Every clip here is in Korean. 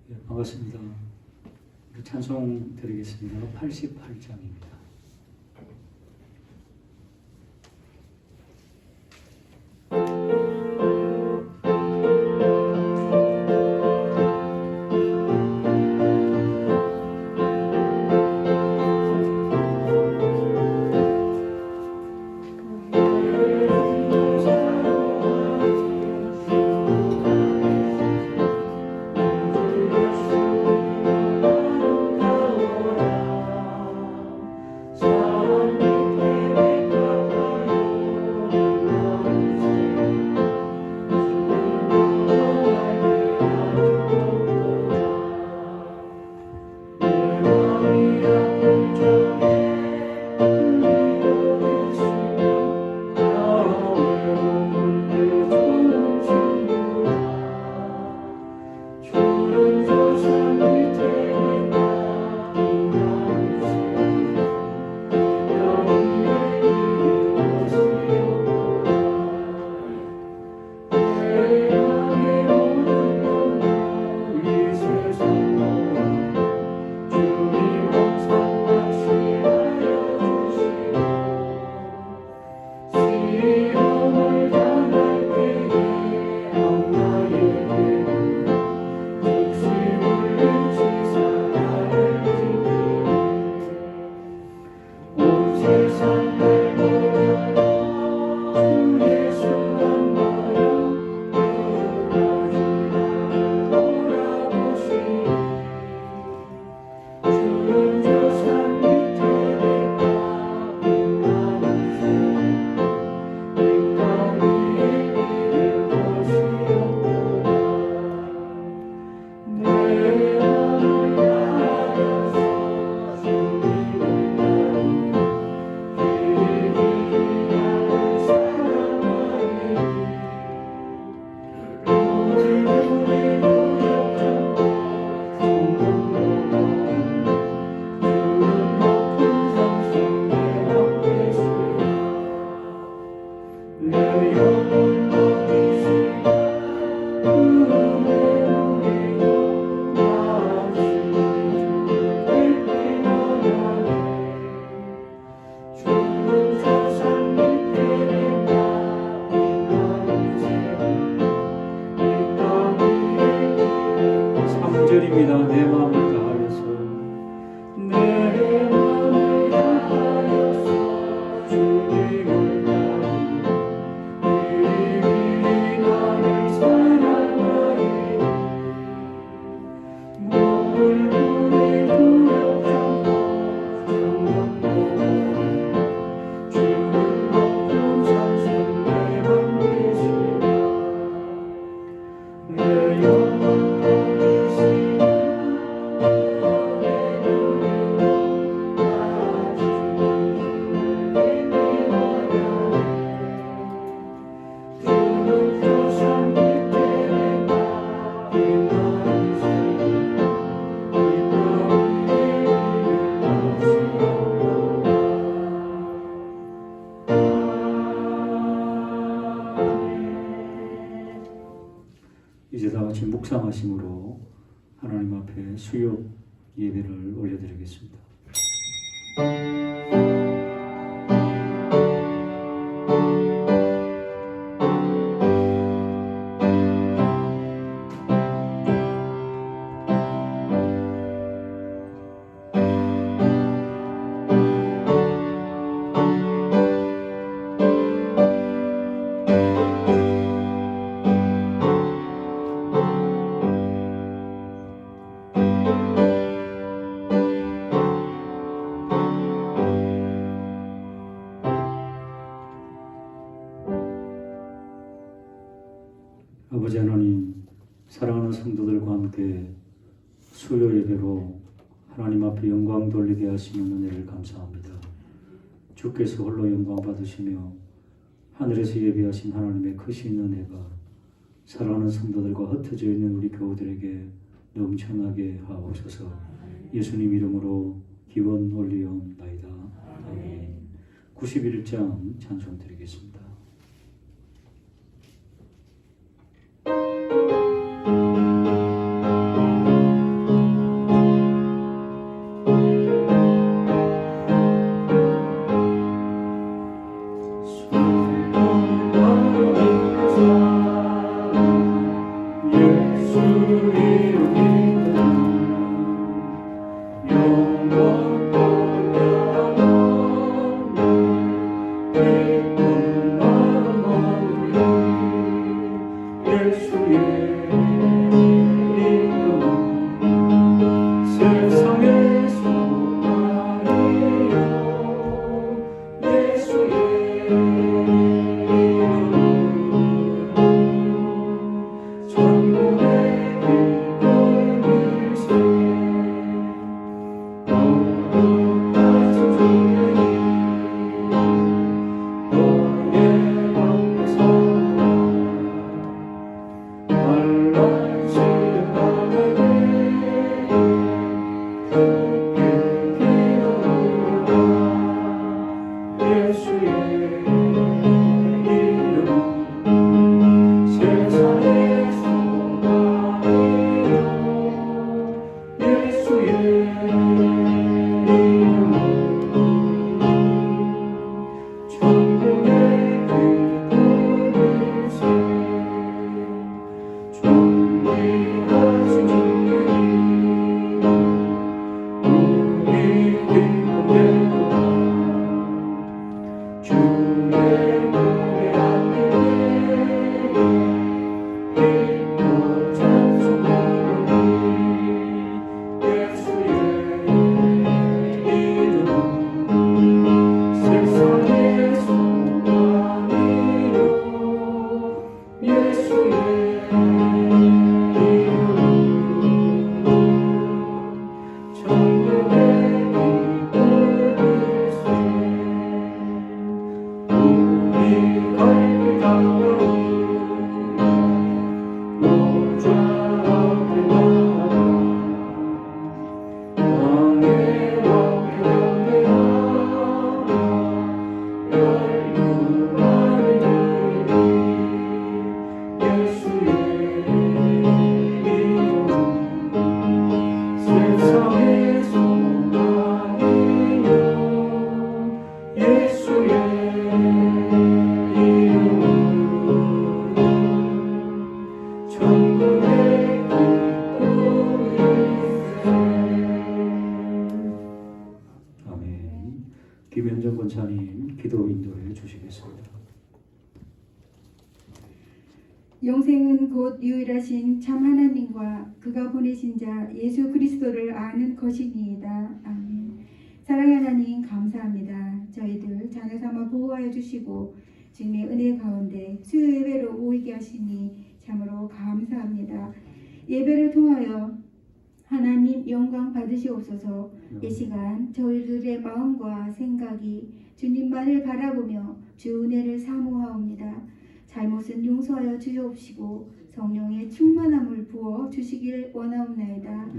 예, 반갑습니다. 찬송 드리겠습니다. 88장입니다. 내 마음을 다하여서 내 마음을 다하여서 주님을 따르고 이 나를 사랑하리 몸을 부리 두렵지 않고 주는 높은 산성 내 맘 계시라 내 영혼 이제 다 같이 묵상하심으로 하나님 앞에 수요 예배를 올려드리겠습니다. 아버지 하나님, 사랑하는 성도들과 함께 수요 예배로 하나님 앞에 영광 돌리게 하시는 은혜를 감사합니다. 주께서 홀로 영광 받으시며 하늘에서 예배하신 하나님의 크신 은혜가 사랑하는 성도들과 흩어져 있는 우리 교우들에게 넘쳐나게 하옵소서. 예수님 이름으로 기원 올리옵나이다. 아멘. 91장 찬송 드리겠습니다. 김현정 권사님 기도 인도해 주시겠습니다. 영생은 곧 유일하신 참 하나님과 그가 보내신 자 예수 그리스도를 아는 것이니이다. 아멘. 사랑의 하나님 감사합니다. 저희들 자녀 삼아 보호하여 주시고 주님의 은혜 가운데 수요 예배로 모이게 하시니 참으로 감사합니다. 예배를 통하여 하나님 영광 받으시옵소서. 이 시간 저희들의 마음과 생각이 주님만을 바라보며 주 은혜를 사모하옵니다. 잘못은 용서하여 주옵시고 성령의 충만함을 부어 주시길 원하옵나이다.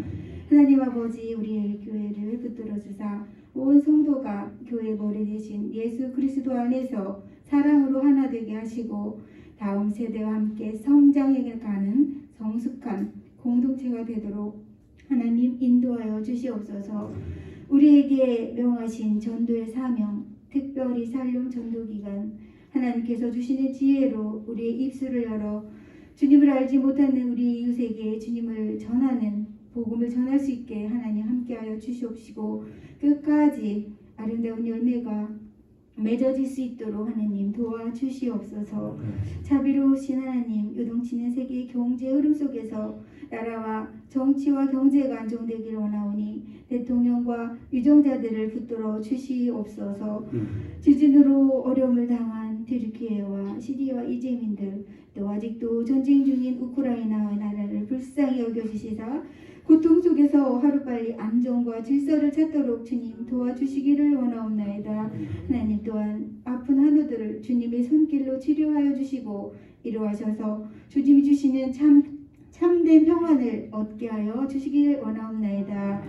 하나님 아버지, 우리의 교회를 붙들어 주사 온 성도가 교회 머리 대신 예수 그리스도 안에서 사랑으로 하나 되게 하시고 다음 세대와 함께 성장해 가는 성숙한 공동체가 되도록 하나님 인도하여 주시옵소서. 우리에게 명하신 전도의 사명, 특별히 살림 전도기간 하나님께서 주시는 지혜로 우리의 입술을 열어 주님을 알지 못하는 우리 이웃에게 주님을 전하는 복음을 전할 수 있게 하나님 함께하여 주시옵시고 끝까지 아름다운 열매가 맺어질 수 있도록 하나님 도와주시옵소서. 자비로우신 하나님, 요동치는 세계의 경제 흐름 속에서 나라와 정치와 경제가 안정되길 원하오니 대통령과 유정자들을 붙들어 주시옵소서. 지진으로 어려움을 당한 튀르키예와 시리아 이재민들, 또 아직도 전쟁 중인 우크라이나 나라를 불쌍히 여겨주시사 고통 속에서 하루빨리 안정과 질서를 찾도록 주님 도와주시기를 원하옵나이다. 하나님 또한 아픈 한우들을 주님의 손길로 치료하여 주시고 이루하셔서 주님이 주시는 참된 평안을 얻게 하여 주시길 원하옵나이다.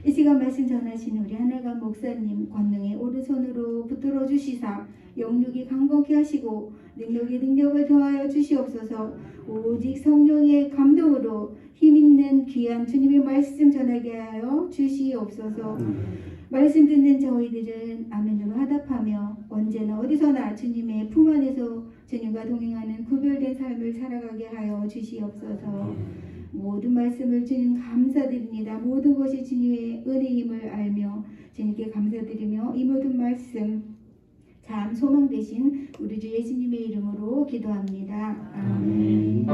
이 시간 말씀 전하신 우리 하늘간 목사님 권능의 오른손으로 붙들어 주시사 영육이 강건케 하시고 능력에 능력을 더하여 주시옵소서. 오직 성령의 감동으로 힘있는 귀한 주님의 말씀 전하게 하여 주시옵소서. 말씀 듣는 저희들은 아멘으로 화답하며 언제나 어디서나 주님의 품 안에서 주님과 동행하는 구별된 삶을 살아가게 하여 주시옵소서. 모든 말씀을 주님 감사드립니다. 모든 것이 주님의 은혜임을 알며 주님께 감사드리며 이 모든 말씀 참 소망 되신 우리 주 예수님의 이름으로 기도합니다. 아멘.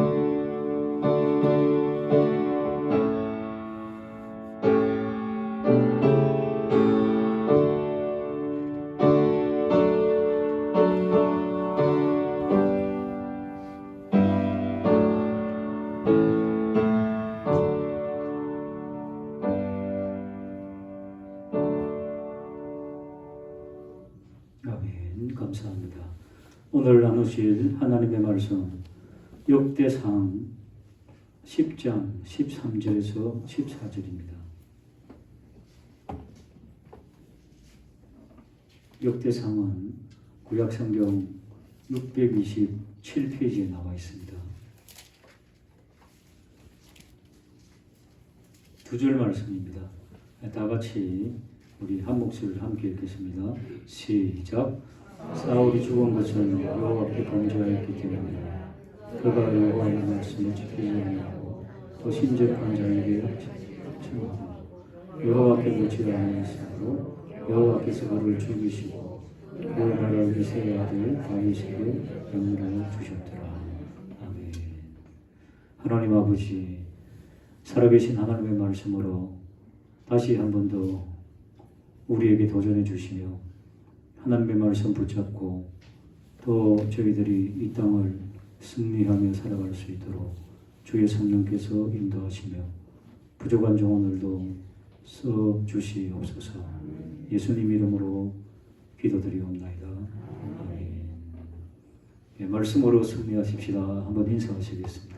아멘. 감사합니다. 오늘 나누실 하나님의 말씀 역대상 10장 13절에서 14절입니다. 역대상은 구약성경 627페이지에 나와 있습니다. 두 줄 말씀입니다. 다 같이 우리 한 목소리를 함께 읽겠습니다. 시작. 사울이 죽은 것은 여호와께 범죄하였기 때문에 그가 여호와의 말씀을 지키지 아니하고 또 신접한 자에게 청하고 여호와께 묻지 아니하였으므로 여호와께서 그를 죽이시고 그 나라를 이새의 아들 다윗에게 영광을 주셨더라. 아멘. 하나님 아버지, 살아계신 하나님의 말씀으로 다시 한 번 더 우리에게 도전해 주시며 하나님의 말씀 붙잡고 또 저희들이 이 땅을 승리하며 살아갈 수 있도록 주의 성령께서 인도하시며 부족한 종언들도 써 주시옵소서. 예수님 이름으로 기도드리옵나이다. 아멘. 예, 말씀으로 승리하십시다. 한번 인사하시겠습니다.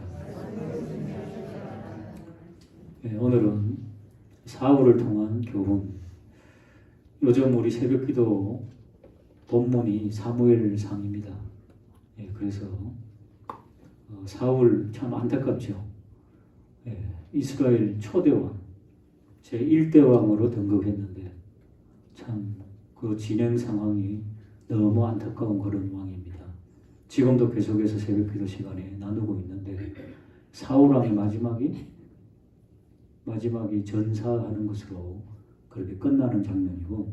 예, 오늘은 사울을 통한 교훈. 요즘 우리 새벽기도 본문이 사무엘상입니다. 예, 그래서 사울 참 안타깝죠. 예, 이스라엘 초대왕, 제1대 왕으로 등극했는데 참 그 진행 상황이 너무 안타까운 그런 왕입니다. 지금도 계속해서 새벽기도 시간에 나누고 있는데 사울 왕의 마지막이 전사하는 것으로 그렇게 끝나는 장면이고,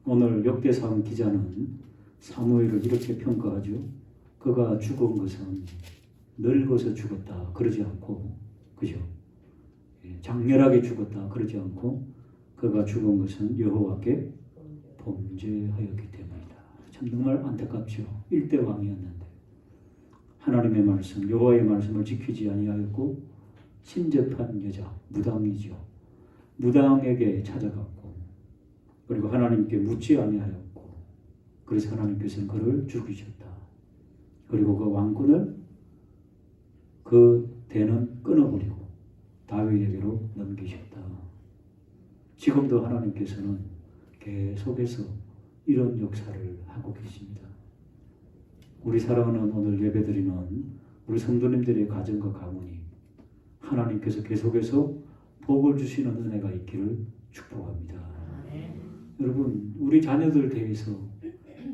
오늘 역대상 기자는 사무엘을 이렇게 평가하죠. 그가 죽은 것은 늙어서 죽었다 그러지 않고, 그죠? 장렬하게 죽었다 그러지 않고 그가 죽은 것은 여호와께 범죄하였기 때문이다. 참 정말 안타깝죠. 1대 왕이었는데 하나님의 말씀, 여호와의 말씀을 지키지 아니하였고 신접한 여자, 무당이죠. 무당에게 찾아갔고 그리고 하나님께 묻지 아니하였고 그래서 하나님께서는 그를 죽이셨다. 그리고 그 왕권을 그 대는 끊어버리고 다윗에게로 넘기셨다. 지금도 하나님께서는 계속해서 이런 역사를 하고 계십니다. 우리 사랑하는 오늘 예배드리는 우리 성도님들의 가정과 가문이 하나님께서 계속해서 복을 주시는 은혜가 있기를 축복합니다. 여러분, 우리 자녀들 대해서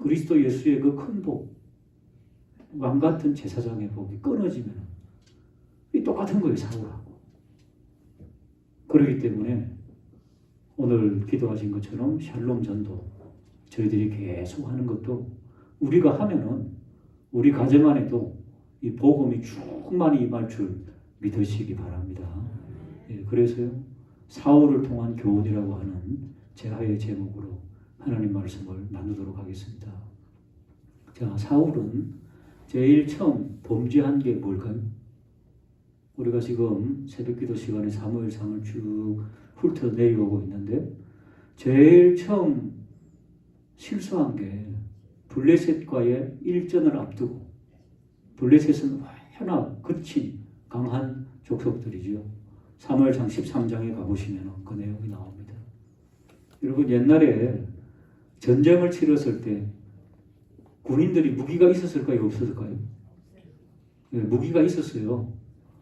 그리스도 예수의 그 큰 복, 왕같은 제사장의 복이 끊어지면 이 똑같은 거예요, 사울하고. 그렇기 때문에 오늘 기도하신 것처럼 샬롬 전도 저희들이 계속 하는 것도 우리가 하면은 우리 가정 안에도 이 복음이 충만히 임할 줄 믿으시기 바랍니다. 예, 그래서요, 사울을 통한 교훈이라고 하는 제하의 제목으로 하나님 말씀을 나누도록 하겠습니다. 자, 사울은 제일 처음 범죄한 게 뭘까요? 우리가 지금 새벽기도 시간에 사무엘상을 쭉 훑어 내려오고 있는데 제일 처음 실수한 게 블레셋과의 일전을 앞두고, 블레셋은 워낙 거친 강한 족속들이죠. 사무엘상 13장에 가보시면 그 내용이 나옵니다. 여러분, 옛날에 전쟁을 치렀을 때 군인들이 무기가 있었을까요? 없었을까요? 네, 무기가 있었어요.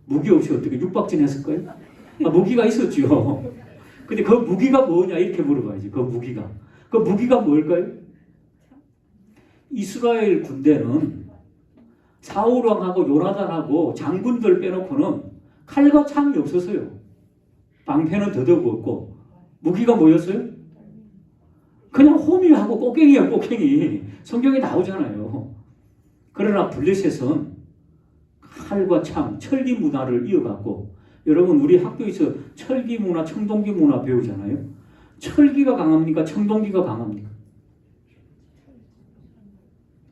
무기 없이 어떻게 육박진했을까요? 무기가 있었죠. 근데 그 무기가 뭐냐 이렇게 물어봐야지. 그 무기가 뭘까요? 이스라엘 군대는 사울왕하고 요나단하고 장군들 빼놓고는 칼과 창이 없었어요. 방패는 더더욱 없고 무기가 뭐였어요? 그냥 호미하고 꽃갱이야, 꽃갱이. 성경에 나오잖아요. 그러나 블레셋은 칼과 창, 철기 문화를 이어갔고, 여러분 우리 학교에서 철기 문화, 청동기 문화 배우잖아요. 철기가 강합니까? 청동기가 강합니까?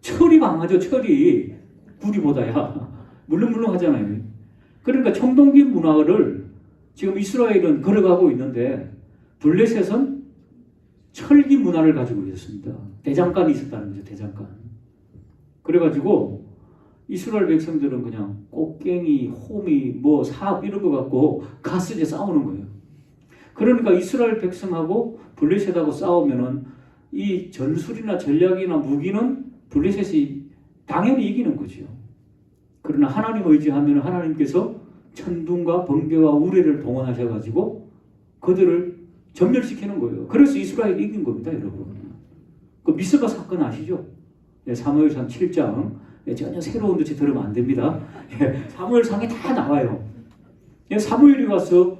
철이 강하죠. 철이 구리보다야. 물렁물렁하잖아요. 그러니까 청동기 문화를 지금 이스라엘은 걸어가고 있는데 블레셋은 철기 문화를 가지고 있었습니다. 대장간이 있었다는 거죠. 대장간. 그래가지고 이스라엘 백성들은 그냥 꽃갱이, 호미, 삽 이런 거 갖고 가스제 싸우는 거예요. 그러니까 이스라엘 백성하고 블레셋하고 싸우면은 이 전술이나 전략이나 무기는 블레셋이 당연히 이기는 거죠. 그러나 하나님 의지하면 하나님께서 천둥과 번개와 우레를 동원하셔가지고 그들을 전멸시키는 거예요. 그래서 이스라엘이 이긴 겁니다, 여러분. 그 미스바 사건 아시죠? 사무엘상 7장. 전혀 새로운 듯이 들으면 안 됩니다. 사무엘상에 다 나와요. 사무엘이 와서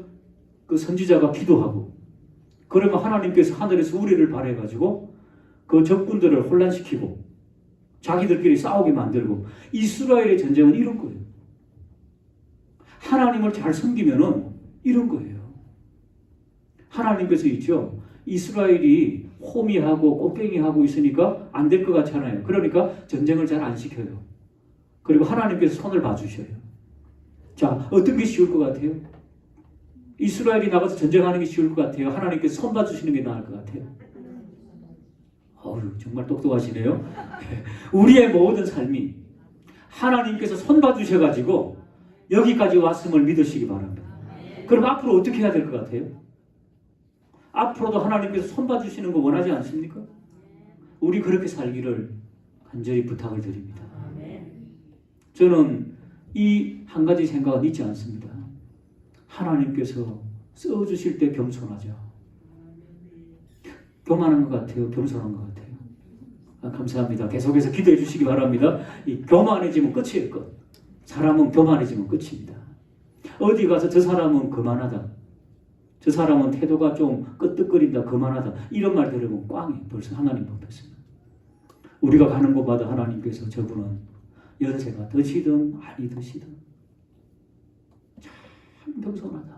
그 선지자가 기도하고, 그러면 하나님께서 하늘에서 우레를 발해가지고 그 적군들을 혼란시키고 자기들끼리 싸우게 만들고, 이스라엘의 전쟁은 이런 거예요. 하나님을 잘 섬기면은 이런 거예요. 하나님께서 있죠. 이스라엘이 호미하고 꽃갱이하고 있으니까 안 될 것 같잖아요. 그러니까 전쟁을 잘 안 시켜요. 그리고 하나님께서 손을 봐주셔요. 자, 어떤 게 쉬울 것 같아요? 이스라엘이 나가서 전쟁하는 게 쉬울 것 같아요? 하나님께서 손 봐주시는 게 나을 것 같아요? 정말 똑똑하시네요. 우리의 모든 삶이 하나님께서 손 봐주셔가지고 여기까지 왔음을 믿으시기 바랍니다. 그럼 앞으로 어떻게 해야 될 것 같아요? 앞으로도 하나님께서 손 봐주시는 거 원하지 않습니까? 우리 그렇게 살기를 간절히 부탁을 드립니다. 저는 이 한 가지 생각은 잊지 않습니다. 하나님께서 써주실 때 겸손하자. 교만한 것 같아요? 겸손한 것 같아요? 감사합니다. 계속해서 기도해 주시기 바랍니다. 이 교만해지면 끝이에요. 끝. 사람은 교만해지면 끝입니다. 어디 가서 저 사람은 거만하다, 저 사람은 태도가 좀 끄떡거린다, 거만하다, 이런 말 들으면 꽝이에요. 벌써 하나님 법에서는. 우리가 가는 곳마다 하나님께서 저분은 연세가 드시든 아니 드시든 참 겸손하다,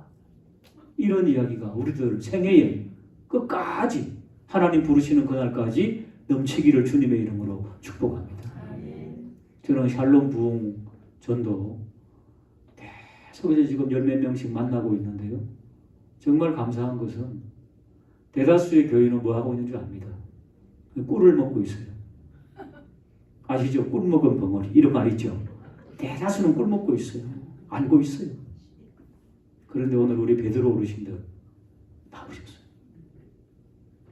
이런 이야기가 우리들 생애에 끝까지 하나님 부르시는 그날까지 넘치기를 주님의 이름으로 축복합니다. 저는 샬롬 부흥 전도 계속해서 지금 10몇 명씩 만나고 있는데요. 정말 감사한 것은 대다수의 교인은 뭐 하고 있는 줄 압니다. 꿀을 먹고 있어요. 아시죠? 꿀 먹은 벙어리, 이런 말 있죠. 대다수는 꿀 먹고 있어요. 알고 있어요. 그런데 오늘 우리 베드로 어르신들 바쁘셨어요.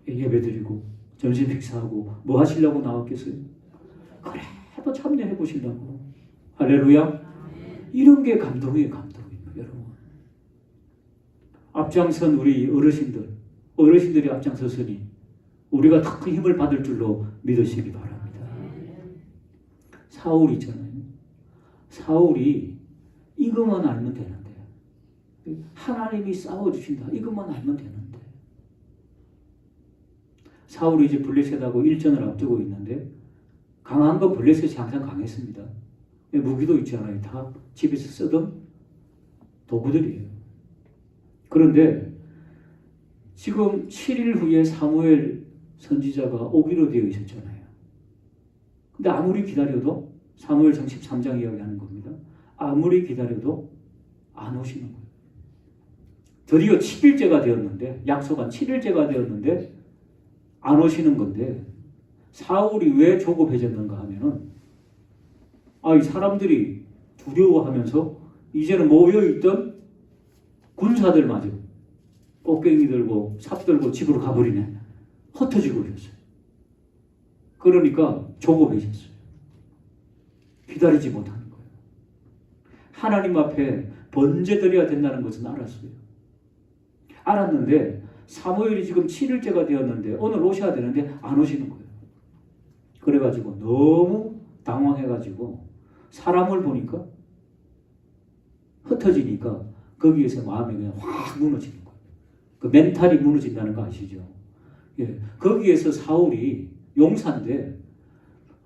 예배드리고 점심 식사하고 뭐 하시려고 나왔겠어요? 그래도 참여해 보시려고. 할렐루야. 이런 게 감동이에요. 감동입니다, 여러분. 앞장선 우리 어르신들이 앞장섰으니 우리가 더 큰 힘을 받을 줄로 믿으시기 바랍니다. 사울 있잖아요. 사울이 이것만 알면 되는데, 하나님이 싸워주신다, 이것만 알면 되는데, 사울이 이제 블레셋하고 일전을 앞두고 있는데, 강한 건 블레셋이 항상 강했습니다. 무기도 있잖아요. 다 집에서 쓰던 도구들이에요. 그런데 지금 7일 후에 사무엘 선지자가 오기로 되어 있었잖아요. 근데 아무리 기다려도, 사무엘상 13장 이야기하는 겁니다. 아무리 기다려도 안 오시는 거예요. 드디어 7일째가 되었는데, 약속한 7일째가 되었는데 안 오시는 건데, 사울이 왜 조급해졌는가 하면은, 이 사람들이 두려워하면서 이제는 모여있던 군사들마저 꽃갱이 들고 삽 들고 집으로 가버리네. 흩어지고 있었어요. 그러니까 조급해졌어요. 기다리지 못하는 거예요. 하나님 앞에 번제드려야 된다는 것은 알았어요. 알았는데 사무엘이 지금 7일째가 되었는데 오늘 오셔야 되는데 안 오시는 거예요. 그래가지고 너무 당황해가지고 사람을 보니까 흩어지니까 거기에서 마음이 그냥 확 무너지는 거예요. 그 멘탈이 무너진다는 거 아시죠? 예. 거기에서 사울이 용사인데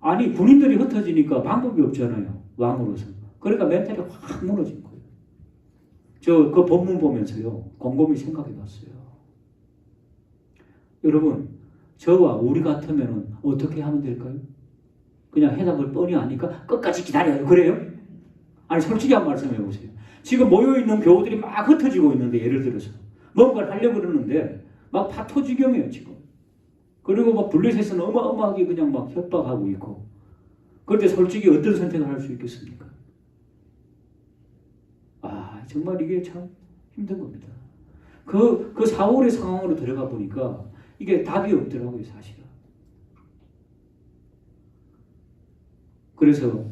아니 군인들이 흩어지니까 방법이 없잖아요. 왕으로서. 그러니까 멘탈이 확 무너진 거예요. 저 그 본문 보면서요. 곰곰이 생각해 봤어요. 여러분 저와 우리 같으면 어떻게 하면 될까요? 그냥 해답을 뻔히 아니까 끝까지 기다려요. 그래요? 아니 솔직히 한 말씀 해보세요. 지금 모여있는 교우들이 막 흩어지고 있는데 예를 들어서 뭔가를 하려고 그러는데 막 파토지경이에요 지금. 그리고 막 블레셋은 어마어마하게 그냥 막 협박하고 있고 그런데 솔직히 어떤 선택을 할 수 있겠습니까? 아 정말 이게 참 힘든 겁니다. 그 사울의 상황으로 들어가 보니까 이게 답이 없더라고요 사실은. 그래서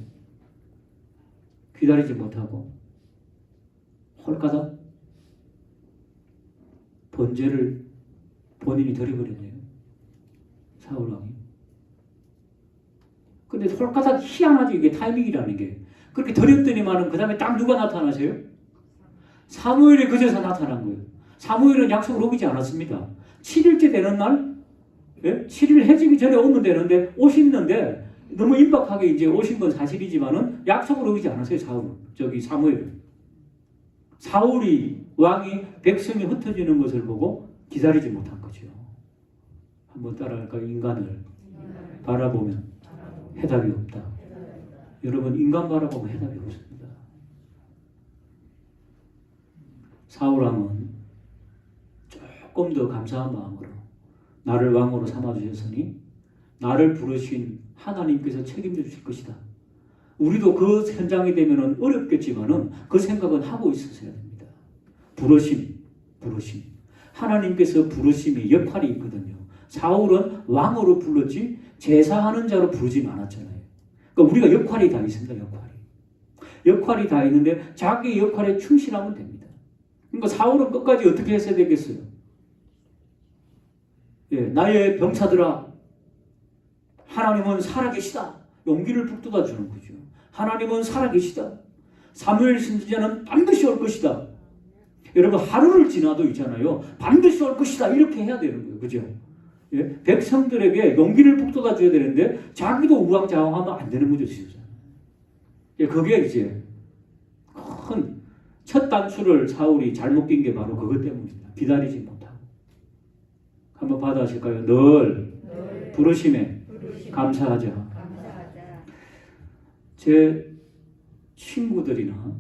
기다리지 못하고 홀가닥 번제를 본인이 드려버렸네요. 사울왕이. 근데 홀가닥 희한하죠. 이게 타이밍이라는 게. 그렇게 드렸더니만은 그 다음에 딱 누가 나타나세요? 사무엘이 그제서 나타난 거예요. 사무엘은 약속을 어기지 않았습니다. 7일째 되는 날, 예? 7일 해지기 전에 오면 되는데 오셨는데 너무 임박하게 이제 오신 건 사실이지만은 약속을 어기지 않았어요. 사무엘은. 사울이 왕이 백성이 흩어지는 것을 보고 기다리지 못한 거죠. 한번 따라할까요? 인간을 바라보면 해답이 없다. 여러분 인간 바라보면 해답이 없습니다. 사울왕은 조금 더 감사한 마음으로 나를 왕으로 삼아주셨으니 나를 부르신 하나님께서 책임져 주실 것이다. 우리도 그 현장이 되면 어렵겠지만은 그 생각은 하고 있었어야 됩니다. 부르심. 하나님께서 부르심이 역할이 있거든요. 사울은 왕으로 불렀지 제사하는 자로 부르지 않았잖아요. 그러니까 우리가 역할이 다 있습니다. 역할이 다 있는데 자기 역할에 충실하면 됩니다. 그러니까 사울은 끝까지 어떻게 했어야 되겠어요? 예, 나의 병사들아 하나님은 살아계시다. 용기를 북돋아 주는 거죠. 하나님은 살아계시다. 사무엘 선지자는 반드시 올 것이다. 여러분 하루를 지나도 있잖아요. 반드시 올 것이다. 이렇게 해야 되는 거예요. 그죠? 예? 백성들에게 용기를 북돋아 줘야 되는데 자기도 우왕좌왕하면 안 되는 거죠. 진짜. 예, 그게 이제 큰 첫 단추를 사울이 잘못 낀 게 바로 그것 때문입니다. 기다리지 못하고. 한번 받아하실까요? 늘 부르심에 감사하자. 제 친구들이나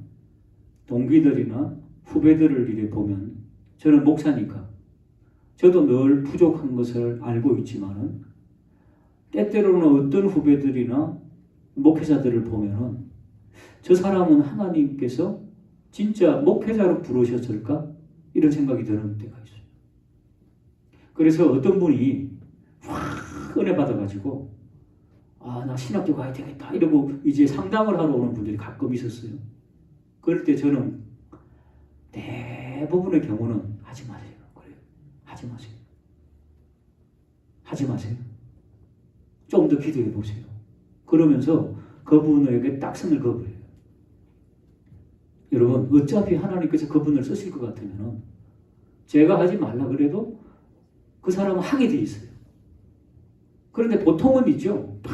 동기들이나 후배들을 이렇게 보면 저는 목사니까 저도 늘 부족한 것을 알고 있지만은 때때로는 어떤 후배들이나 목회자들을 보면은 저 사람은 하나님께서 진짜 목회자로 부르셨을까? 이런 생각이 드는 때가 있어요. 그래서 어떤 분이 확 은혜 받아가지고 나 신학교 가야 되겠다 이러고 이제 상담을 하러 오는 분들이 가끔 있었어요. 그럴 때 저는 대부분의 경우는 하지 마세요. 그래요. 하지 마세요. 좀 더 기도해 보세요. 그러면서 그분에게 딱 선을 그어버려요. 여러분 어차피 하나님께서 그분을 쓰실 것 같으면 제가 하지 말라 그래도 그 사람은 하게 돼 있어요. 그런데 보통은 있죠. 막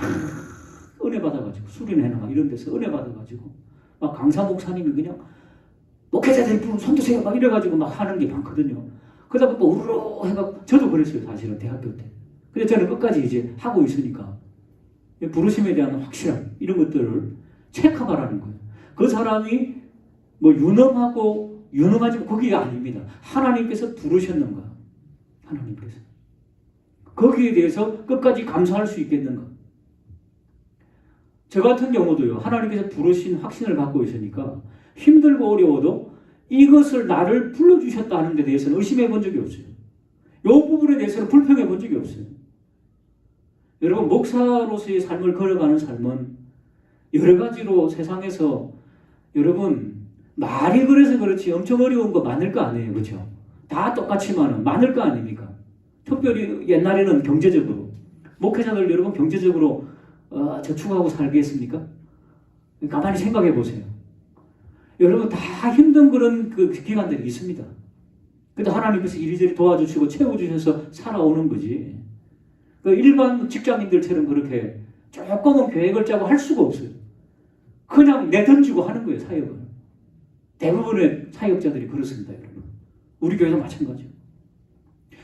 은혜 받아가지고 수련회나 막 이런 데서 은혜 받아가지고 막 강사 목사님이 그냥 목회자 될 분 손 드세요 막 이래가지고 막 하는 게 많거든요. 그러다 보니까 우르르 해가 저도 그랬어요. 사실은 대학교 때. 근데 저는 끝까지 이제 하고 있으니까 부르심에 대한 확실함 이런 것들을 체크하라는 거예요. 그 사람이 뭐 유능하지 거기가 아닙니다. 하나님께서 부르셨는가? 하나님께서. 거기에 대해서 끝까지 감사할 수 있겠는가? 저 같은 경우도요. 하나님께서 부르신 확신을 갖고 있으니까 힘들고 어려워도 이것을 나를 불러주셨다는 데 대해서는 의심해 본 적이 없어요. 이 부분에 대해서는 불평해 본 적이 없어요. 여러분 목사로서의 삶을 걸어가는 삶은 여러 가지로 세상에서 여러분 말이 그래서 그렇지 엄청 어려운 거 많을 거 아니에요. 그렇죠? 다 똑같지만 많을 거 아닙니까? 특별히 옛날에는 경제적으로 목회자들 여러분 경제적으로 저축하고 살겠습니까? 가만히 생각해 보세요. 여러분 다 힘든 그런 그 기간들이 있습니다. 근데 하나님께서 이리저리 도와주시고 채워주셔서 살아오는 거지. 그 일반 직장인들처럼 그렇게 조금은 계획을 짜고 할 수가 없어요. 그냥 내던지고 하는 거예요, 사역을. 대부분의 사역자들이 그렇습니다, 여러분. 우리 교회도 마찬가지예요.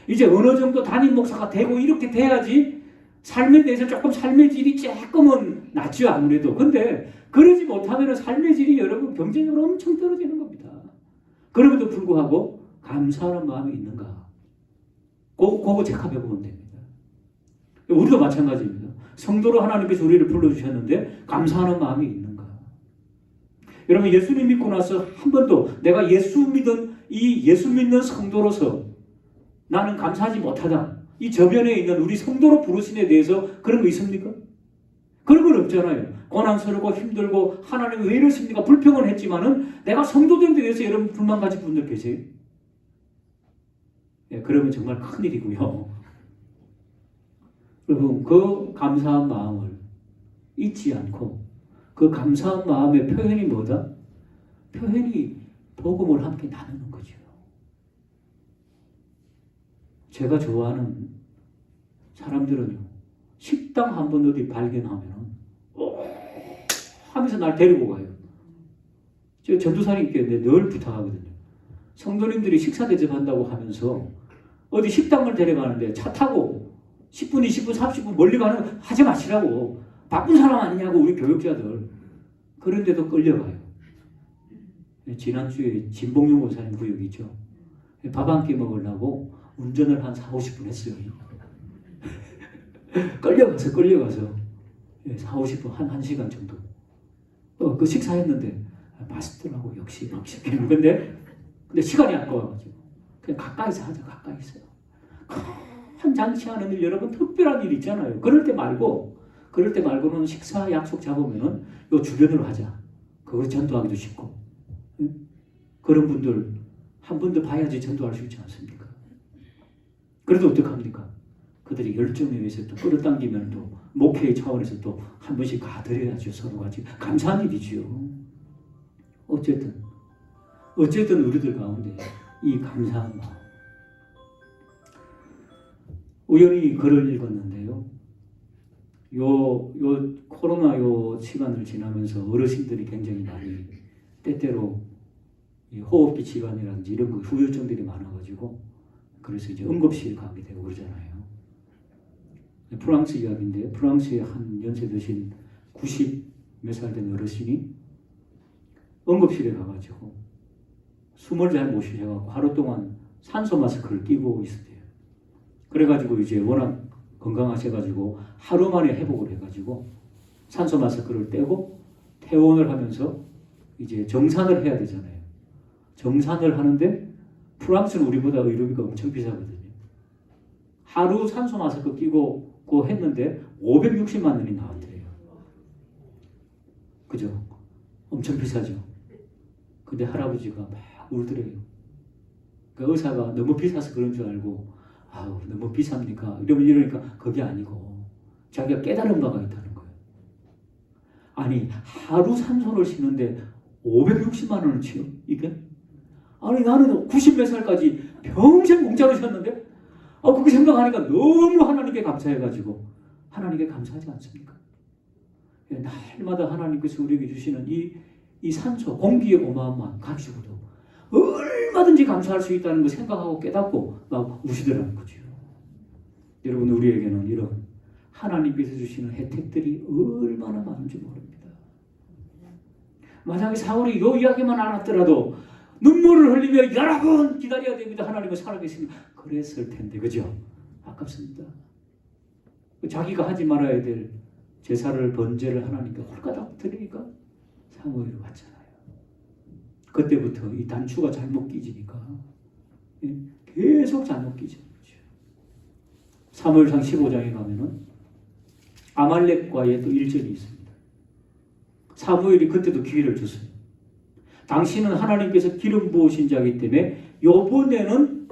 이제 어느 정도 담임 목사가 되고 이렇게 돼야지 삶에 대해서 조금 삶의 질이 조금은 낫죠, 아무래도. 근데 그러지 못하면 삶의 질이 여러분 경쟁력으로 엄청 떨어지는 겁니다. 그럼에도 불구하고 감사하는 마음이 있는가? 그거 체크해 보면 됩니다. 우리도 마찬가지입니다. 성도로 하나님께서 우리를 불러주셨는데 감사하는 마음이 있는가? 여러분 예수님 믿고 나서 한 번도 내가 예수 믿는 성도로서 나는 감사하지 못하다. 이 저변에 있는 우리 성도로 부르심에 대해서 그런 거 있습니까? 그런 건 없잖아요. 고난스럽고 힘들고 하나님 왜 이러십니까? 불평은 했지만은 내가 성도된 데 대해서 여러분 불만 가진 분들 계세요? 예, 그러면 정말 큰일이고요. 여러분 그 감사한 마음을 잊지 않고 그 감사한 마음의 표현이 뭐다? 표현이 복음을 함께 나누는 거죠. 제가 좋아하는 사람들은요, 식당 한 번 어디 발견하면 하면서 날 데리고 가요. 저 전도사님께 늘 부탁하거든요. 성도님들이 식사 대접한다고 하면서 어디 식당을 데려가는데 차 타고 10분, 20분, 30분 멀리 가는 거 하지 마시라고. 바쁜 사람 아니냐고 우리 교육자들. 그런데도 끌려가요. 지난주에 진봉용 권사님 구역이 있죠. 밥 한 끼 먹으려고 운전을 한 4, 50분 했어요. 끌려가서 4, 50분, 한 1시간 정도. 그 식사했는데 맛있더라고. 역시 근데 시간이 아까워가지고 그냥 가까이서 하자. 가까이서 큰 장치하는 일, 여러분 특별한 일 있잖아요. 그럴 때 말고는 식사 약속 잡으면은 요 주변으로 하자. 그걸 전도하기도 쉽고. 그런 분들 한 번 더 봐야지 전도할 수 있지 않습니까? 그래도 어떡합니까? 그들이 열정에 의해서 또 끌어당기면 또 목회의 차원에서 또 한 번씩 가드려야죠. 서로 같이 감사한 일이지요. 어쨌든 우리들 가운데 이 감사한 마음. 우연히 글을 읽었는데요. 요 코로나 시간을 지나면서 어르신들이 굉장히 많이 때때로 호흡기 질환이라든지 이런 거 후유증들이 많아가지고 그래서 이제 응급실에 가게 되고 그러잖아요. 프랑스 이야기인데 프랑스의 한 연세 드신 90 몇 살 된 어르신이 응급실에 가가지고 숨을 잘 못 쉬셔가지고 하루 동안 산소 마스크를 끼고 있었대요. 그래가지고 이제 워낙 건강하셔가지고 하루 만에 회복을 해가지고 산소 마스크를 떼고 퇴원을 하면서 이제 정산을 해야 되잖아요. 정산을 하는데 프랑스는 우리보다 의료비가 엄청 비싸거든요. 하루 산소 마스크 끼고 했는데 560만 원이 나왔대요. 그죠? 엄청 비싸죠. 근데 할아버지가 막 울더래요. 그 의사가 너무 비싸서 그런 줄 알고 아우 너무 비쌉니까? 이러니까 그게 아니고 자기가 깨달은 바가 있다는 거예요. 아니 하루 산소를 쉬는데 560만 원을 치요? 이게? 아니 나는 90 몇 살까지 평생 공짜로 쉬었는데 그렇게 생각하니까 너무 하나님께 감사해가지고 하나님께 감사하지 않습니까? 날마다 하나님께서 우리에게 주시는 이 산소, 공기의 어마어마한 가지고도 얼마든지 감사할 수 있다는 걸 생각하고 깨닫고 막 우시더라는 거죠. 여러분 우리에게는 이런 하나님께서 주시는 혜택들이 얼마나 많은지 모릅니다. 만약에 사울이 이 이야기만 알았더라도 눈물을 흘리며 여러 번 기다려야 됩니다. 하나님은 살아계십니다. 그랬을 텐데 그죠? 아깝습니다. 자기가 하지 말아야 될 제사를 번제를 하나님께 홀가닥 드리니까 사무엘을 왔잖아요. 그때부터 이 단추가 잘못 끼지니까 계속 잘못 끼죠. 사무엘상 15장에 가면은 아말렉과의 또 일전이 있습니다. 사무엘이 그때도 기회를 줬어요. 당신은 하나님께서 기름 부으신 자이기 때문에 이번에는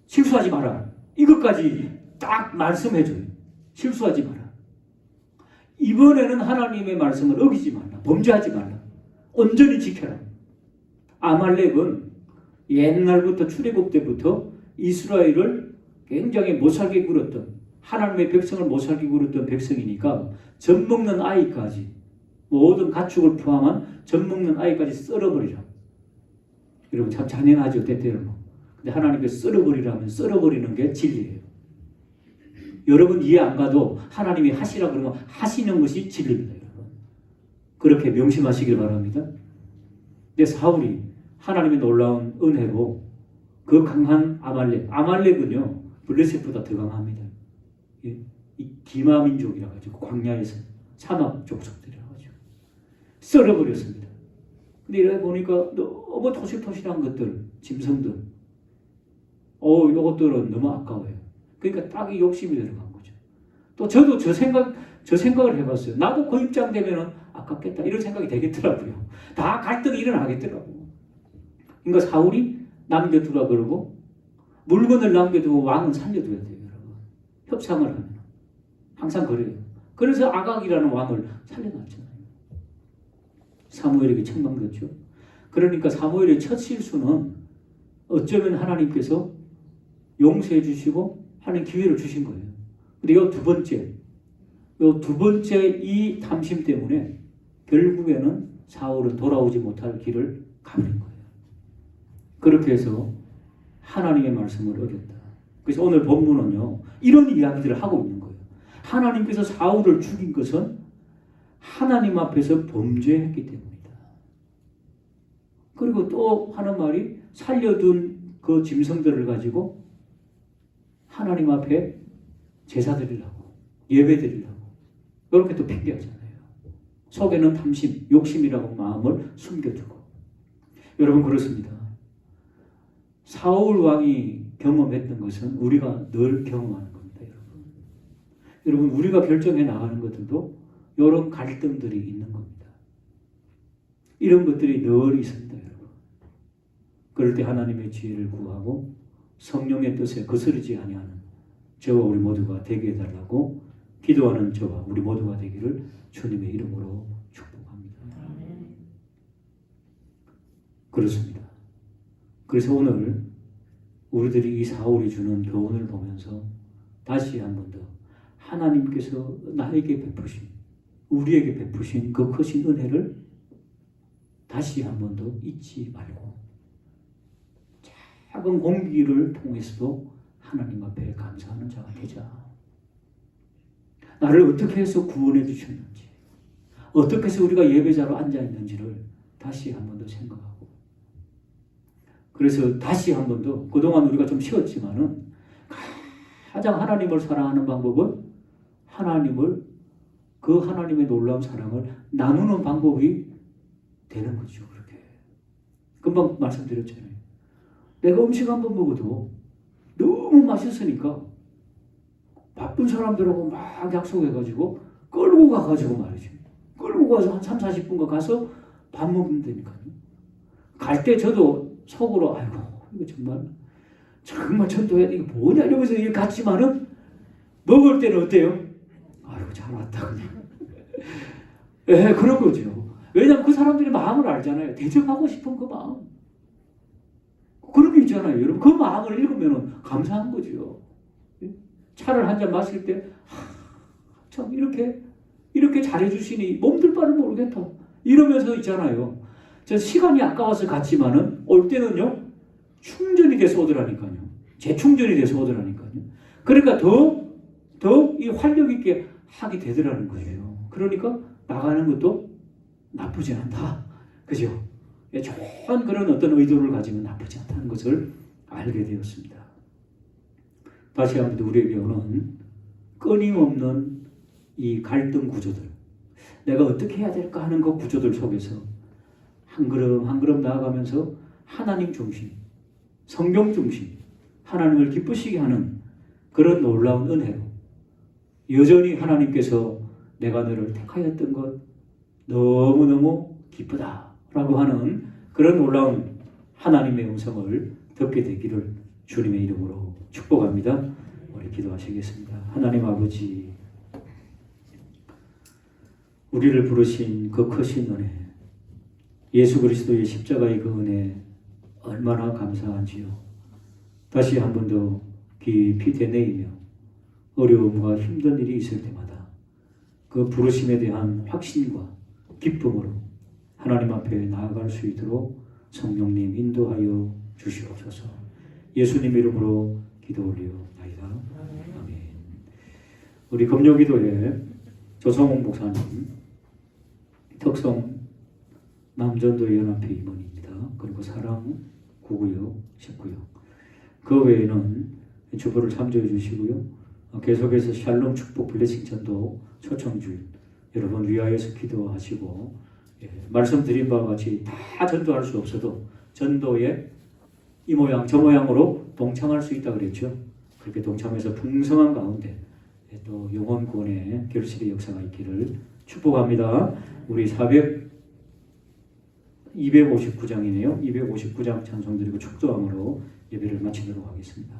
실수하지 마라. 이것까지 딱 말씀해줘요. 실수하지 마라. 이번에는 하나님의 말씀을 어기지 말라. 범죄하지 말라. 온전히 지켜라. 아말렉은 옛날부터 출애굽 때부터 이스라엘을 굉장히 못살게 굴었던, 하나님의 백성을 못살게 굴었던 백성이니까 젖먹는 아이까지, 모든 가축을 포함한 젖먹는 아이까지 썰어버리라. 여러분 참 잔인하죠, 때때로는. 근데 하나님께서 썰어버리라면 썰어버리는 게 진리예요. 여러분 이해 안 가도 하나님이 하시라 그러면 하시는 것이 진리입니다. 여러분. 그렇게 명심하시길 바랍니다. 근데 사울이 하나님의 놀라운 은혜로 그 강한 아말렉은요 블레셋보다 더 강합니다. 이 기마 민족이라 가지고 광야에서 사막 족속들이라 가지고 썰어버렸습니다. 근데 이래 보니까 너무 토실토실한 것들, 짐승들, 이것들은 너무 아까워요. 그러니까 딱이 욕심이 들어간 거죠. 또 저도 저 생각을 해봤어요. 나도 그 입장 되면은 아깝겠다 이런 생각이 되겠더라고요. 다 갈등이 일어나겠더라고요. 그러니까 사울이 남겨두라 그러고 물건을 남겨두고 왕은 살려둬야 돼요. 여러분. 협상을 하면 항상 그래요. 그래서 아각이라는 왕을 살려놨잖아요. 사무엘에게 책망됐죠. 그러니까 사무엘의 첫 실수는 어쩌면 하나님께서 용서해 주시고 하는 기회를 주신 거예요. 근데 이 두 번째 이 탐심 때문에 결국에는 사울은 돌아오지 못할 길을 가버린 거예요. 그렇게 해서 하나님의 말씀을 어겼다. 그래서 오늘 본문은요 이런 이야기들을 하고 있는 거예요. 하나님께서 사울을 죽인 것은 하나님 앞에서 범죄했기 때문이다. 그리고 또 하는 말이 살려둔 그 짐승들을 가지고 하나님 앞에 제사 드리려고, 예배 드리려고 이렇게 또 핑계하잖아요. 속에는 탐심, 욕심이라고 마음을 숨겨두고. 여러분 그렇습니다. 사울 왕이 경험했던 것은 우리가 늘 경험하는 겁니다. 여러분 우리가 결정해 나가는 것들도 이런 갈등들이 있는 겁니다. 이런 것들이 늘 있습니다. 여러분. 그럴 때 하나님의 지혜를 구하고 성령의 뜻에 거스르지 아니하는 저와 우리 모두가 되게 해달라고 기도하는 저와 우리 모두가 되기를 주님의 이름으로 축복합니다. 그렇습니다. 그래서 오늘 우리들이 이 사울이 주는 교훈을 보면서 다시 한 번 더 하나님께서 나에게 베푸신, 우리에게 베푸신 그 크신 은혜를 다시 한 번 더 잊지 말고 작은 공기를 통해서도 하나님 앞에 감사하는 자가 되자. 나를 어떻게 해서 구원해 주셨는지, 어떻게 해서 우리가 예배자로 앉아 있는지를 다시 한 번 더 생각하고, 그래서 다시 한 번 더 그동안 우리가 좀 쉬었지만은 가장 하나님을 사랑하는 방법은 그 하나님의 놀라운 사랑을 나누는 방법이 되는 거죠. 그렇게 금방 말씀드렸잖아요. 내가 음식 한 번 먹어도 너무 맛있으니까 바쁜 사람들하고 막 약속해가지고 끌고 가가지고 말이죠. 끌고 가서 한 3, 40분간 가서 밥 먹으면 되니까요. 갈 때 저도 속으로 아이고 이거 정말 전도해야 돼. 이게 뭐냐 이러면서 이렇게 갔지만은 먹을 때는 어때요? 아이고 잘 왔다 그냥. 예, 그런 거죠. 왜냐하면 그 사람들이 마음을 알잖아요. 대접하고 싶은 그 마음. 그런 게 있잖아요. 여러분 그 마음을 읽으면 감사한 거죠. 차를 한 잔 마실 때 참 이렇게 잘해주시니 몸둘 바를 모르겠다 이러면서 있잖아요. 저 시간이 아까워서 갔지만은 올 때는요 충전이 돼서 오더라니까요. 재충전이 돼서 오더라니까요. 그러니까 더 이 활력 있게 하게 되더라는 거예요. 그러니까 나가는 것도 나쁘지 않다. 그죠? 좋은 그런 어떤 의도를 가지면 나쁘지 않다는 것을 알게 되었습니다. 다시 한번 우리에게 오는 끊임없는 이 갈등 구조들, 내가 어떻게 해야 될까 하는 그 구조들 속에서 한 걸음 한 걸음 나아가면서 하나님 중심, 성경 중심, 하나님을 기쁘시게 하는 그런 놀라운 은혜로 여전히 하나님께서 내가 너를 택하였던 것 너무너무 기쁘다라고 하는 그런 놀라운 하나님의 음성을 듣게 되기를 주님의 이름으로 축복합니다. 우리 기도하시겠습니다. 하나님 아버지, 우리를 부르신 그 크신 은혜, 예수 그리스도의 십자가의 그 은혜 얼마나 감사한지요. 다시 한 번 더 깊이 되뇌이며 어려움과 힘든 일이 있을 때마다 그 부르심에 대한 확신과 기쁨으로 하나님 앞에 나아갈 수 있도록 성령님 인도하여 주시옵소서. 예수님 이름으로 기도 올리옵나이다. 아멘. 우리 금요기도회 조성홍 목사님 덕성 남전도 연합회 임원입니다. 그리고 사랑 9구역 19역 그 외에는 주보를 참조해 주시고요. 계속해서 샬롬 축복 블레싱 전도 초청주일 여러분 위하여서 기도하시고, 말씀드린 바와 같이 다 전도할 수 없어도 전도에 이 모양 저 모양으로 동참할 수 있다 그랬죠. 그렇게 동참해서 풍성한 가운데 또 영혼 구원의 결실의 역사가 있기를 축복합니다. 우리 259장이네요. 259장 찬송 드리고 축도함으로 예배를 마치도록 하겠습니다.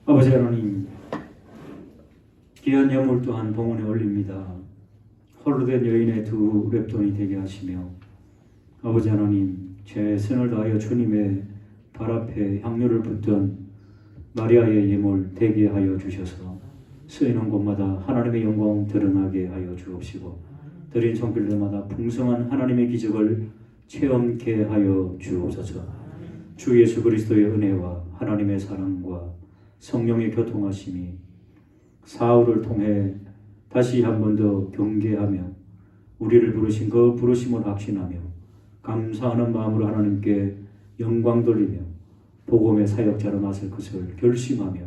아버지 하나님, 귀한 예물 또한 봉헌에 올립니다. 홀로 된 여인의 두 랩돈이 되게 하시며, 아버지 하나님, 최선을 다하여 주님의 발 앞에 향유를 붓던 마리아의 예물 되게 하여 주셔서 쓰이는 곳마다 하나님의 영광 드러나게 하여 주옵시고, 드린 손길들마다 풍성한 하나님의 기적을 체험케 하여 주옵소서. 주 예수 그리스도의 은혜와 하나님의 사랑과 성령의 교통하심이 사울을 통해 다시 한 번 더 경계하며 우리를 부르신 그 부르심을 확신하며 감사하는 마음으로 하나님께 영광 돌리며 복음의 사역자로 나설 것을 결심하며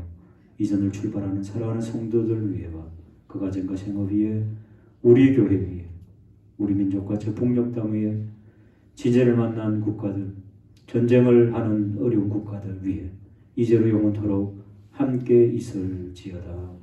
이전을 출발하는 사랑하는 성도들 위해와 그 가정과 생업 위에 우리 교회 위에 우리 민족과 저 북녘 땅 위에 지진을 만난 국가들, 전쟁을 하는 어려운 국가들 위에 이제로 영원토록 함께 있을지어다.